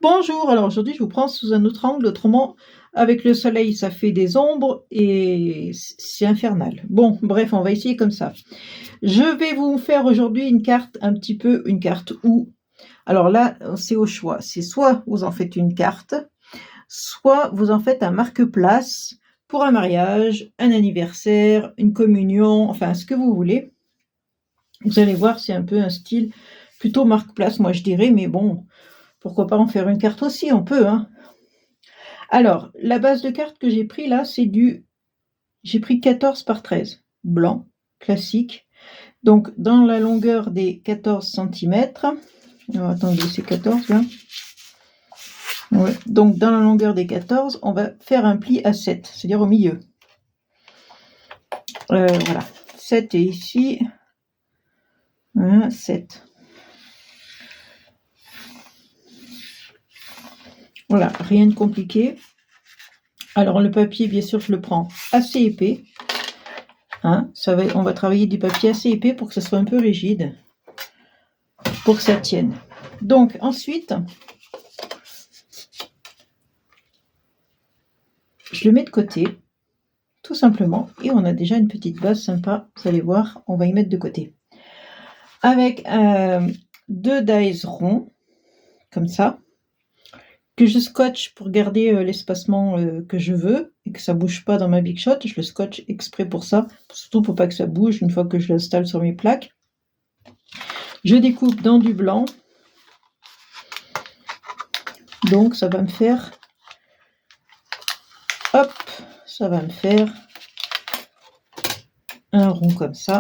Bonjour, alors aujourd'hui je vous prends sous un autre angle, autrement avec le soleil ça fait des ombres et c'est infernal. Bon, bref, on va essayer comme ça. Je vais vous faire aujourd'hui une carte, un petit peu une carte où, alors là c'est au choix, c'est soit vous en faites une carte, soit vous en faites un marque-place pour un mariage, un anniversaire, une communion, enfin ce que vous voulez. Vous allez voir, c'est un peu un style plutôt marque-place, moi je dirais, mais bon, pourquoi pas en faire une carte aussi, on peut, hein. Alors, la base de carte que j'ai pris là, j'ai pris 14 par 13, blanc, classique. Donc, dans la longueur des 14 centimètres, alors attendez, c'est 14 là. Ouais. Donc, dans la longueur des 14, on va faire un pli à 7, c'est-à-dire au milieu. Voilà, 7 est ici. 1, 7. Voilà, rien de compliqué. Alors, le papier, bien sûr, je le prends assez épais. Hein, on va travailler du papier assez épais pour que ce soit un peu rigide, pour que ça tienne. Donc ensuite, je le mets de côté, tout simplement, et on a déjà une petite base sympa, vous allez voir, on va y mettre de côté. Avec 2 dies ronds, comme ça, que je scotche pour garder l'espacement que je veux, et que ça bouge pas dans ma Big Shot. Je le scotche exprès pour ça, surtout pour pas que ça bouge une fois que je l'installe sur mes plaques. Je découpe dans du blanc, donc ça va me faire, hop, ça va me faire un rond comme ça.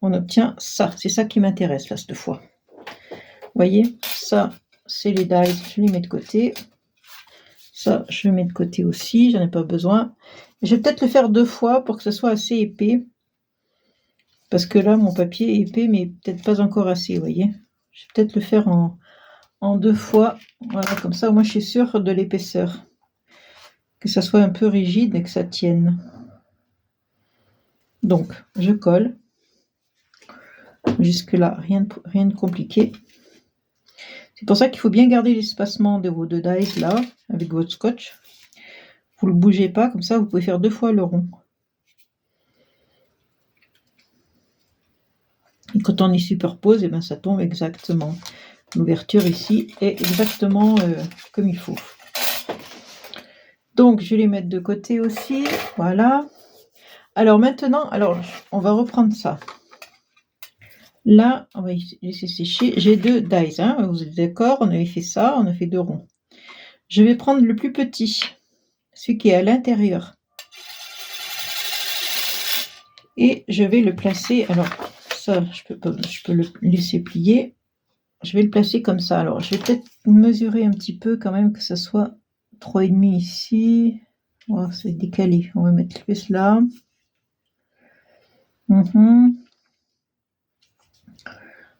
On obtient ça, c'est ça qui m'intéresse là cette fois. Vous voyez, ça c'est les dies, je les mets de côté. Ça je le mets de côté aussi, j'en ai pas besoin. Je vais peut-être le faire 2 fois pour que ce soit assez épais. Parce que là mon papier est épais mais peut-être pas encore assez, vous voyez. Je vais peut-être le faire en 2 fois. Voilà, comme ça moi je suis sûre de l'épaisseur. Que ça soit un peu rigide et que ça tienne. Donc je colle. Jusque là, rien de compliqué. C'est pour ça qu'il faut bien garder l'espacement de vos 2 dies là, avec votre scotch. Vous ne le bougez pas, comme ça vous pouvez faire 2 fois le rond. Et quand on y superpose, et ben ça tombe exactement. L'ouverture ici est exactement comme il faut. Donc je vais les mettre de côté aussi, voilà. Alors maintenant, on va reprendre ça. Là, on va laisser sécher. J'ai 2 dies, hein, vous êtes d'accord? On avait fait ça, on a fait 2 ronds. Je vais prendre le plus petit, celui qui est à l'intérieur. Et je vais le placer, alors ça je peux le laisser plier. Je vais le placer comme ça. Alors je vais peut-être mesurer un petit peu quand même que ça soit 3,5 ici. Oh, c'est décalé, on va mettre plus là.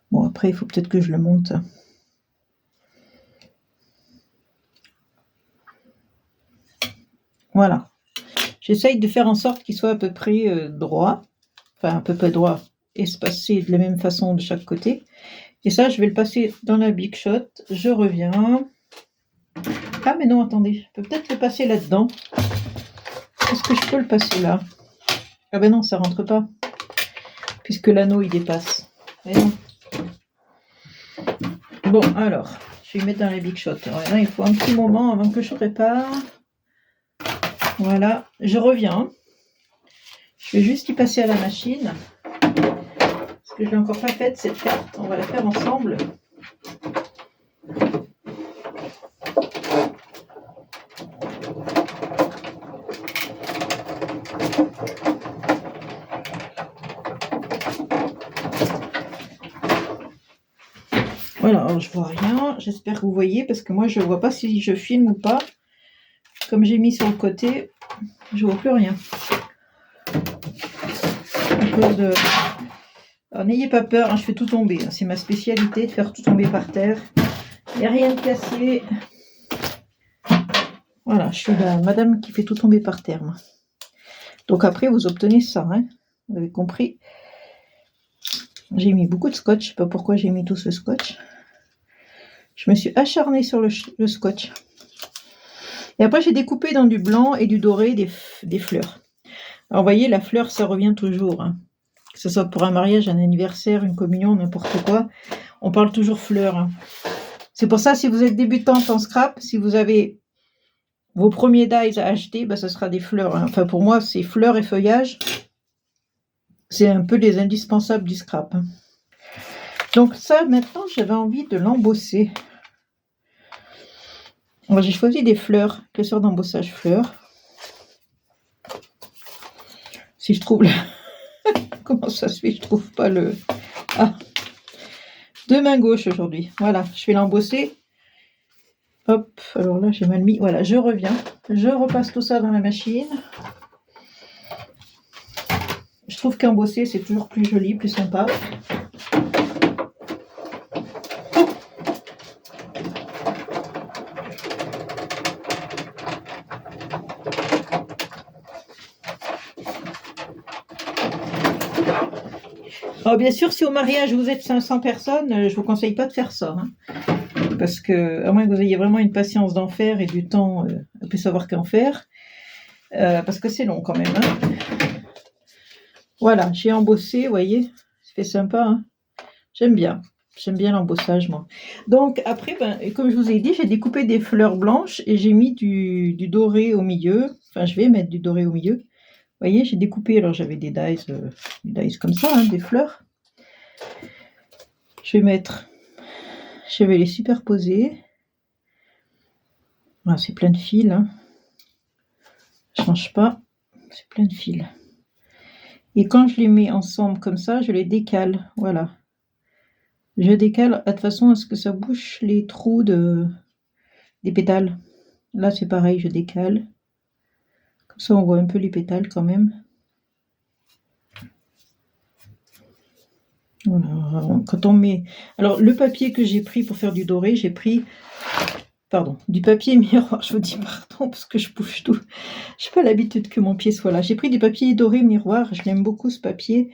Bon, après il faut peut-être que je le monte. Voilà. J'essaye de faire en sorte qu'il soit à peu près droit. Enfin, à peu près droit, espacé de la même façon de chaque côté. Et ça, je vais le passer dans la Big Shot. Je reviens. Ah, mais non, attendez. Je peux peut-être le passer là-dedans. Est-ce que je peux le passer là? Ah ben non, ça rentre pas. Puisque l'anneau, il dépasse. Mais non. Bon, alors, je vais mettre dans la Big Shot. Alors là, il faut un petit moment avant que je prépare. Voilà, je reviens. Je vais juste y passer à la machine. Parce que je l'ai encore pas faite, cette carte. On va la faire ensemble. Voilà, alors je vois rien. J'espère que vous voyez parce que moi je vois pas si je filme ou pas. Comme j'ai mis sur le côté, je vois plus rien. Alors n'ayez pas peur, hein, je fais tout tomber. C'est ma spécialité de faire tout tomber par terre. Il n'y a rien de cassé. Voilà, je suis la madame qui fait tout tomber par terre. Moi. Donc après, vous obtenez ça. Hein, vous avez compris. J'ai mis beaucoup de scotch. Je ne sais pas pourquoi j'ai mis tout ce scotch. Je me suis acharnée sur le scotch. Et après, j'ai découpé dans du blanc et du doré des fleurs. Alors, vous voyez, la fleur, ça revient toujours. Hein. Que ce soit pour un mariage, un anniversaire, une communion, n'importe quoi. On parle toujours fleurs. Hein. C'est pour ça, si vous êtes débutante en scrap, si vous avez vos premiers dies à acheter, bah, ce sera des fleurs. Hein. Enfin, pour moi, c'est fleurs et feuillage. C'est un peu les indispensables du scrap. Hein. Donc ça, maintenant, j'avais envie de l'embosser. J'ai choisi des fleurs, classeur d'embossage fleurs. Si je trouve... Comment ça se fait, je trouve pas le... Ah, de main gauche aujourd'hui. Voilà, je vais l'embosser. Hop, alors là, j'ai mal mis. Voilà, je reviens. Je repasse tout ça dans la machine. Je trouve qu'embosser, c'est toujours plus joli, plus sympa. Alors bien sûr, si au mariage vous êtes 500 personnes, je ne vous conseille pas de faire ça. Hein, parce que, à moins que vous ayez vraiment une patience d'enfer et du temps à plus savoir qu'en faire. Parce que c'est long quand même. Hein. Voilà, j'ai embossé, vous voyez, c'est sympa. Hein. J'aime bien l'embossage, moi. Donc après, comme je vous ai dit, j'ai découpé des fleurs blanches et j'ai mis du doré au milieu. Enfin, je vais mettre du doré au milieu. Vous voyez, j'ai découpé, alors j'avais des dies comme ça, hein, des fleurs. Je vais les superposer. Voilà, c'est plein de fils. Hein. Je change pas, c'est plein de fils. Et quand je les mets ensemble comme ça, je les décale, voilà. Je décale de façon à ce que ça bouche les trous des pétales. Là, c'est pareil, je décale. Comme ça, on voit un peu les pétales quand même. Voilà, quand on met... Alors, le papier que j'ai pris pour faire du doré, j'ai pris... Pardon, du papier miroir, je vous dis pardon parce que je bouge tout. Je n'ai pas l'habitude que mon pied soit là. J'ai pris du papier doré miroir, je l'aime beaucoup ce papier.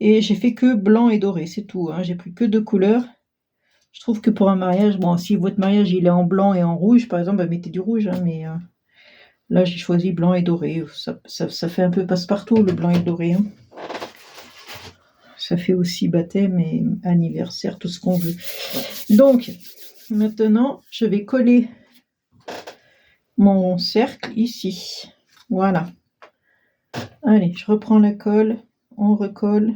Et j'ai fait que blanc et doré, c'est tout. Hein. J'ai pris que 2 couleurs. Je trouve que pour un mariage, bon, si votre mariage il est en blanc et en rouge, par exemple, mettez du rouge. Hein, mais là, j'ai choisi blanc et doré. Ça fait un peu passe-partout, le blanc et le doré. Hein. Ça fait aussi baptême et anniversaire, tout ce qu'on veut. Donc, maintenant, je vais coller mon cercle ici. Voilà. Allez, je reprends la colle. On recolle.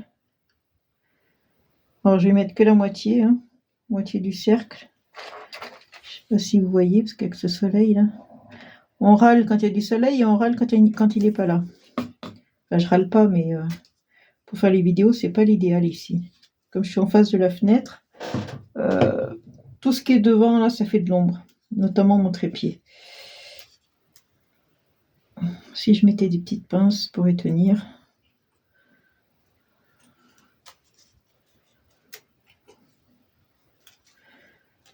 Alors, je vais mettre que la moitié. Hein, moitié du cercle. Je sais pas si vous voyez, parce qu'avec ce soleil là, on râle quand il y a du soleil et on râle quand il n'est pas là. Enfin, je râle pas, mais pour faire les vidéos, c'est pas l'idéal ici. Comme je suis en face de la fenêtre, tout ce qui est devant là, ça fait de l'ombre, notamment mon trépied. Si je mettais des petites pinces pour y tenir.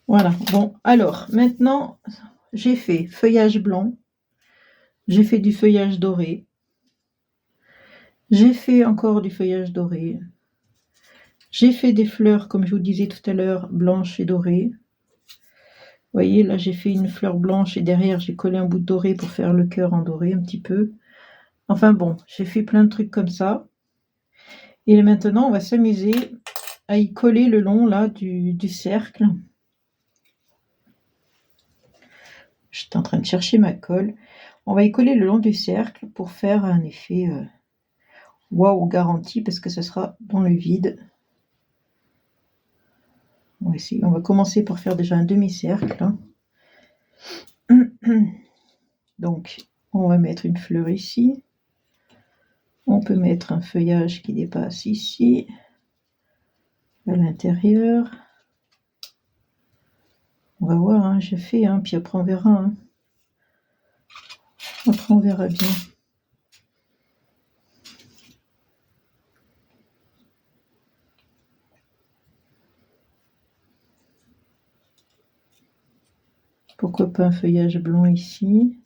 Voilà, bon, alors, maintenant, j'ai fait feuillage blanc, j'ai fait du feuillage doré, j'ai fait encore du feuillage doré, j'ai fait des fleurs, comme je vous disais tout à l'heure, blanches et dorées. Vous voyez, là, j'ai fait une fleur blanche et derrière, j'ai collé un bout de doré pour faire le cœur en doré un petit peu. Enfin bon, j'ai fait plein de trucs comme ça. Et maintenant, on va s'amuser à y coller le long là du cercle. J'étais en train de chercher ma colle. On va y coller le long du cercle pour faire un effet waouh garanti parce que ce sera dans le vide. On va commencer par faire déjà un demi-cercle. Hein. Donc, on va mettre une fleur ici. On peut mettre un feuillage qui dépasse ici, à l'intérieur. On va voir, hein, j'ai fait, hein, puis après on verra. Hein. Après on verra bien. Pourquoi pas un feuillage blanc ici.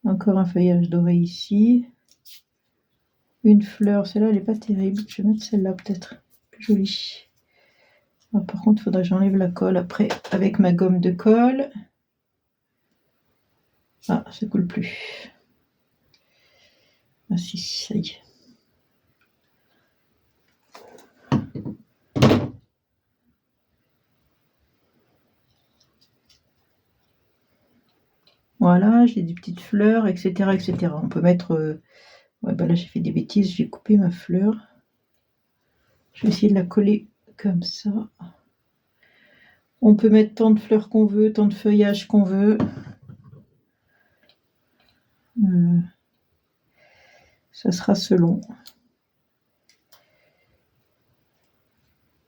Encore un feuillage doré ici. Une fleur, celle-là elle n'est pas terrible. Je vais mettre celle-là peut-être, plus jolie. Ah, par contre, il faudrait que j'enlève la colle après avec ma gomme de colle. Ah, ça coule plus. Ah si, ça y est. Voilà, j'ai des petites fleurs, etc., etc. On peut mettre... Ouais, bah là, j'ai fait des bêtises, j'ai coupé ma fleur. Je vais essayer de la coller comme ça. On peut mettre tant de fleurs qu'on veut, tant de feuillage qu'on veut. Ça sera selon.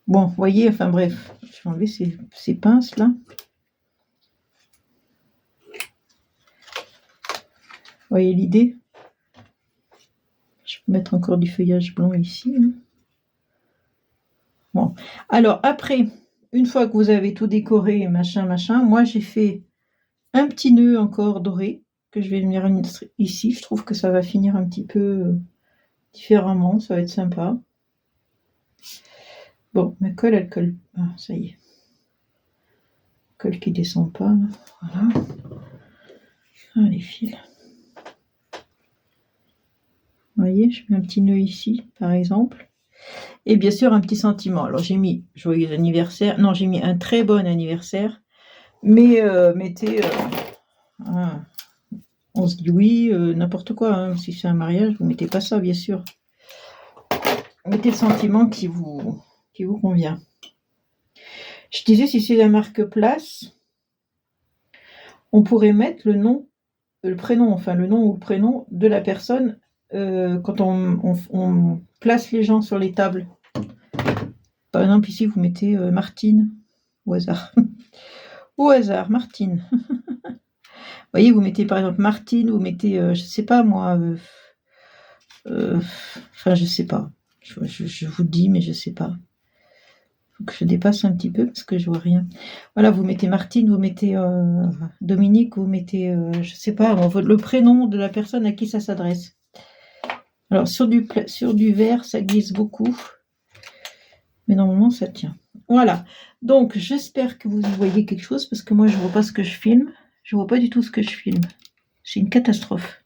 Bon, vous voyez, enfin bref, je vais enlever ces pinces là. Vous voyez l'idée? Je peux mettre encore du feuillage blanc ici. Bon, alors après, une fois que vous avez tout décoré, machin, moi j'ai fait un petit nœud encore doré que je vais venir ici. Je trouve que ça va finir un petit peu différemment, ça va être sympa. Bon, ma colle, elle colle. Ah, ça y est. Colle qui descend pas, là. Voilà. Ah, les fils. Vous voyez, je mets un petit nœud ici, par exemple. Et bien sûr, un petit sentiment. Alors, j'ai mis joyeux anniversaire. Non, j'ai mis un très bon anniversaire. Mais mettez... on se dit oui, n'importe quoi. Hein. Si c'est un mariage, vous mettez pas ça, bien sûr. Mettez le sentiment qui vous convient. Je disais, si c'est la marque Place, on pourrait mettre le nom, le prénom, enfin le nom ou le prénom de la personne quand on place les gens sur les tables. Par exemple, ici, vous mettez Martine, au hasard. Au hasard, Martine. Vous voyez, vous mettez par exemple Martine, vous mettez, je sais pas moi, enfin, je sais pas. Je vous dis, mais je sais pas. Faut que je dépasse un petit peu parce que je vois rien. Voilà, vous mettez Martine, vous mettez Dominique, vous mettez, je sais pas, le prénom de la personne à qui ça s'adresse. Alors, sur du verre, ça glisse beaucoup. Mais normalement, ça tient. Voilà. Donc, j'espère que vous y voyez quelque chose parce que moi, je ne vois pas ce que je filme. Je ne vois pas du tout ce que je filme. C'est une catastrophe.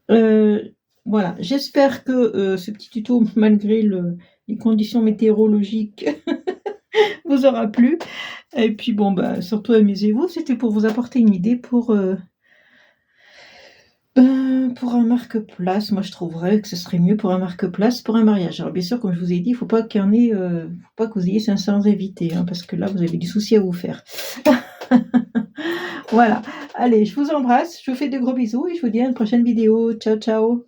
Voilà. J'espère que ce petit tuto, malgré les conditions météorologiques, vous aura plu. Et puis, bon, bah, surtout amusez-vous. C'était pour vous apporter une idée pour un marque-place. Moi, je trouverais que ce serait mieux pour un marque-place, pour un mariage. Alors, bien sûr, comme je vous ai dit, il ne faut pas qu'il y en ait, faut pas que vous ayez 500 invités, hein, parce que là, vous avez du souci à vous faire. Voilà. Allez, je vous embrasse, je vous fais de gros bisous et je vous dis à une prochaine vidéo. Ciao, ciao.